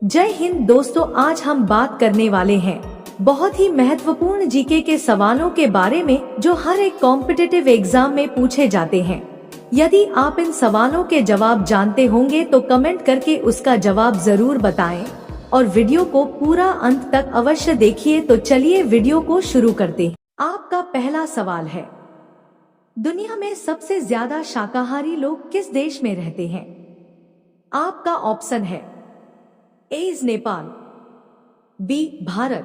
जय हिंद दोस्तों, आज हम बात करने वाले हैं बहुत ही महत्वपूर्ण जीके के सवालों के बारे में जो हर एक कॉम्पिटिटिव एग्जाम में पूछे जाते हैं। यदि आप इन सवालों के जवाब जानते होंगे तो कमेंट करके उसका जवाब जरूर बताएं और वीडियो को पूरा अंत तक अवश्य देखिए। तो चलिए वीडियो को शुरू करते हैं। आपका पहला सवाल है, दुनिया में सबसे ज्यादा शाकाहारी लोग किस देश में रहते हैं? आपका ऑप्शन है ए नेपाल, बी भारत,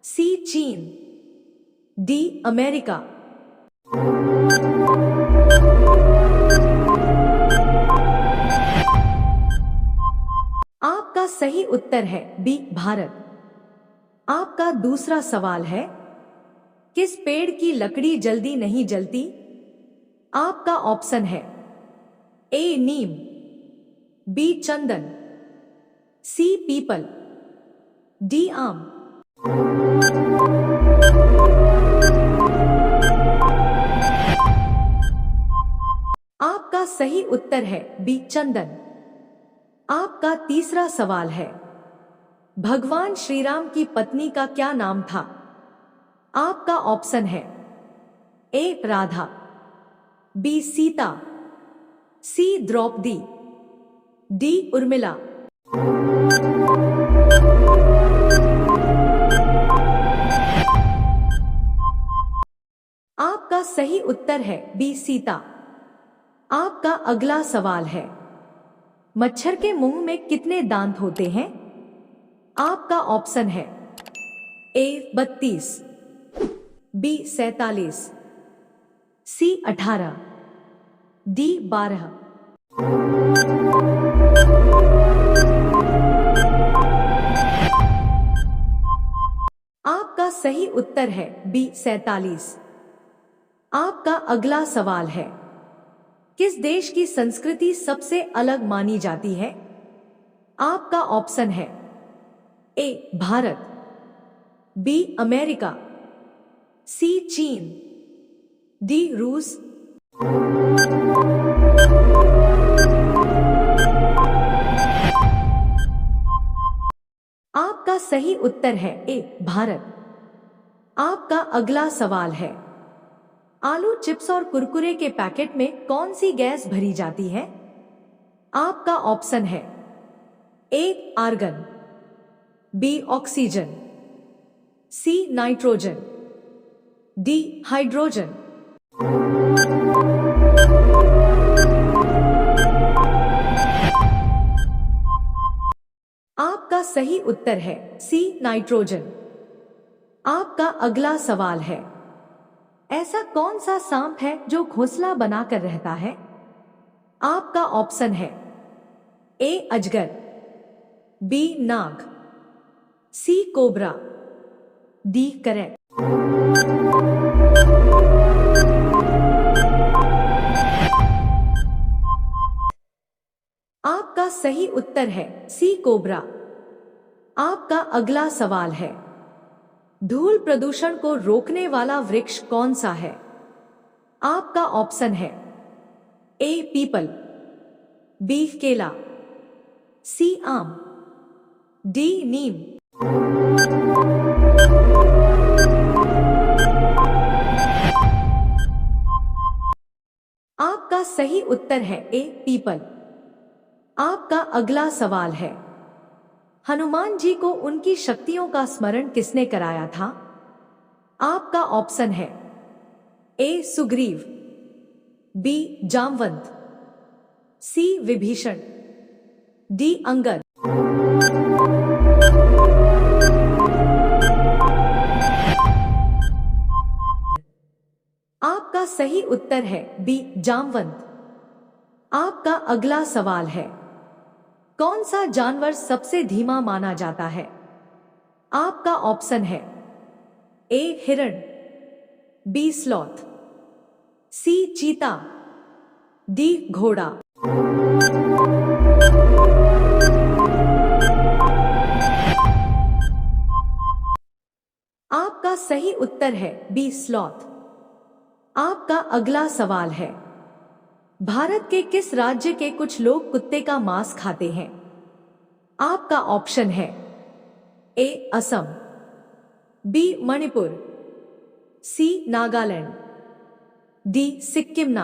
सी चीन, डी अमेरिका। आपका सही उत्तर है बी भारत। आपका दूसरा सवाल है, किस पेड़ की लकड़ी जल्दी नहीं जलती? आपका ऑप्शन है ए नीम, बी चंदन, सी पीपल, डी आम। आपका सही उत्तर है बी चंदन। आपका तीसरा सवाल है, भगवान श्री राम की पत्नी का क्या नाम था? आपका ऑप्शन है ए राधा, बी सीता, सी द्रौपदी, डी उर्मिला। आपका सही उत्तर है बी सीता। आपका अगला सवाल है, मच्छर के मुंह में कितने दांत होते हैं? आपका ऑप्शन है ए 32, बी 47, सी 18, डी 12। आपका सही उत्तर है बी 47। आपका अगला सवाल है, किस देश की संस्कृति सबसे अलग मानी जाती है? आपका ऑप्शन है ए भारत, बी अमेरिका, सी चीन, डी रूस। आपका सही उत्तर है ए भारत। आपका अगला सवाल है, आलू चिप्स और कुरकुरे के पैकेट में कौन सी गैस भरी जाती है? आपका ऑप्शन है A argon, B oxygen, C nitrogen, D hydrogen. आपका सही उत्तर है सी नाइट्रोजन। आपका अगला सवाल है, ऐसा कौन सा सांप है जो घोंसला बनाकर रहता है? आपका ऑप्शन है ए अजगर, बी नाग, सी कोबरा, डी करेक्ट। आपका सही उत्तर है सी कोबरा। आपका अगला सवाल है, धूल प्रदूषण को रोकने वाला वृक्ष कौन सा है? आपका ऑप्शन है ए पीपल, बी केला, सी आम, डी नीम। आपका सही उत्तर है ए पीपल। आपका अगला सवाल है, हनुमान जी को उनकी शक्तियों का स्मरण किसने कराया था? आपका ऑप्शन है ए सुग्रीव, बी जामवंत, सी विभीषण, डी अंगद। आपका सही उत्तर है बी जामवंत। आपका अगला सवाल है, कौन सा जानवर सबसे धीमा माना जाता है? आपका ऑप्शन है ए हिरण, बी स्लॉथ, सी चीता, डी घोड़ा। आपका सही उत्तर है बी स्लॉथ। आपका अगला सवाल है, भारत के किस राज्य के कुछ लोग कुत्ते का मांस खाते हैं? आपका ऑप्शन है ए असम, बी मणिपुर, सी नागालैंड, डी सिक्किम ना।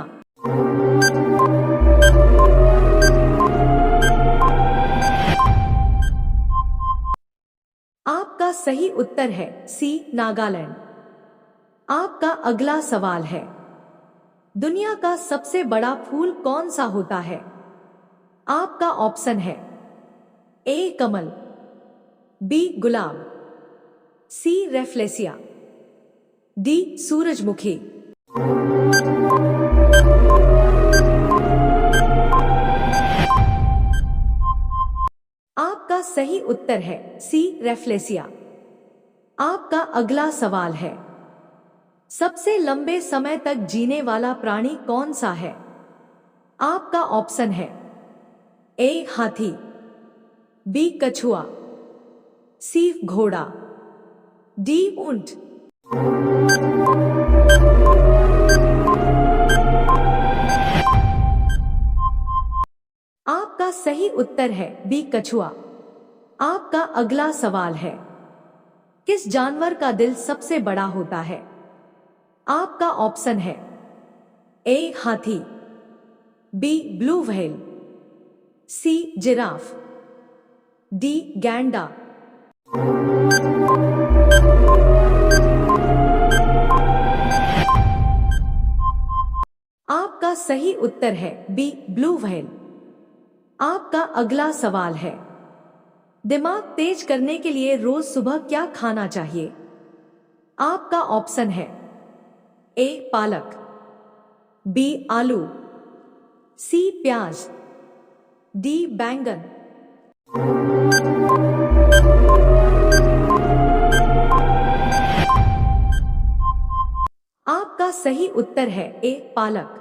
आपका सही उत्तर है सी नागालैंड। आपका अगला सवाल है, दुनिया का सबसे बड़ा फूल कौन सा होता है? आपका ऑप्शन है ए कमल, बी गुलाब, सी रेफ्लेसिया, डी सूरजमुखी। आपका सही उत्तर है सी रेफ्लेसिया। आपका अगला सवाल है, सबसे लंबे समय तक जीने वाला प्राणी कौन सा है? आपका ऑप्शन है ए हाथी, बी कछुआ, सी घोड़ा, डी ऊंट। आपका सही उत्तर है बी कछुआ। आपका अगला सवाल है, किस जानवर का दिल सबसे बड़ा होता है? आपका ऑप्शन है ए हाथी, B blue whale, C giraffe, D गैंडा। आपका सही उत्तर है बी ब्लू व्हेल। आपका अगला सवाल है, दिमाग तेज करने के लिए रोज सुबह क्या खाना चाहिए? आपका ऑप्शन है ए पालक, बी आलू, सी प्याज, डी बैंगन। आपका सही उत्तर है ए पालक।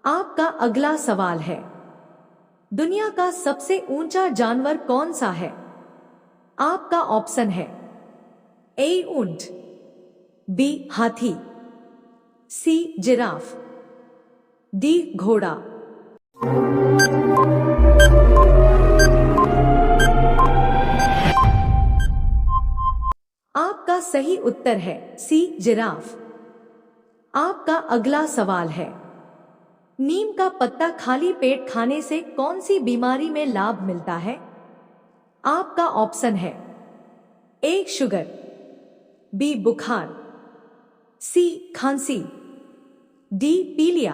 आपका अगला सवाल है, दुनिया का सबसे ऊंचा जानवर कौन सा है? आपका ऑप्शन है ए ऊंट, बी हाथी, सी जिराफ, डी घोड़ा। आपका सही उत्तर है सी जिराफ। आपका अगला सवाल है, नीम का पत्ता खाली पेट खाने से कौन सी बीमारी में लाभ मिलता है? आपका ऑप्शन है ए शुगर, बी बुखार, सी खांसी, डी पीलिया।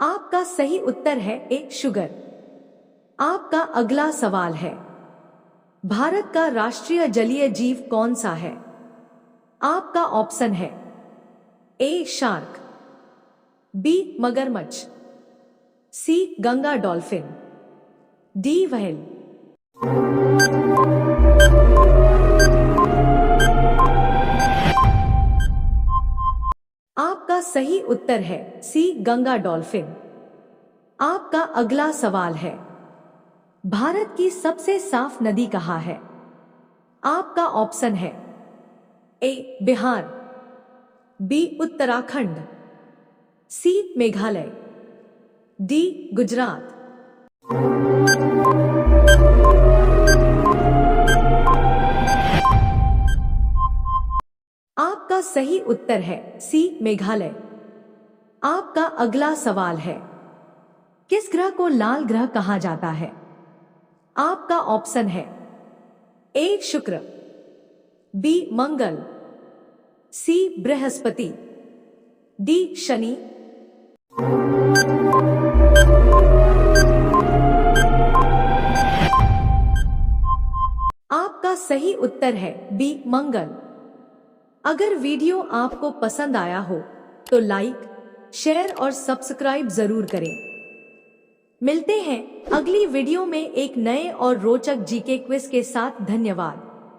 आपका सही उत्तर है ए शुगर। आपका अगला सवाल है, भारत का राष्ट्रीय जलीय जीव कौन सा है? आपका ऑप्शन है ए शार्क, बी मगरमच्छ, सी गंगा डॉल्फिन, डी व्हेल। आपका सही उत्तर है सी गंगा डॉल्फिन। आपका अगला सवाल है, भारत की सबसे साफ नदी कहाँ है? आपका ऑप्शन है ए बिहार, बी उत्तराखंड, सी मेघालय, डी गुजरात। आपका सही उत्तर है सी मेघालय। आपका अगला सवाल है, किस ग्रह को लाल ग्रह कहा जाता है? आपका ऑप्शन है ए शुक्र, बी मंगल, सी बृहस्पति, डी शनि। आपका सही उत्तर है बी मंगल। अगर वीडियो आपको पसंद आया हो तो लाइक, शेयर और सब्सक्राइब जरूर करें। मिलते हैं अगली वीडियो में एक नए और रोचक जीके क्विज के साथ। धन्यवाद।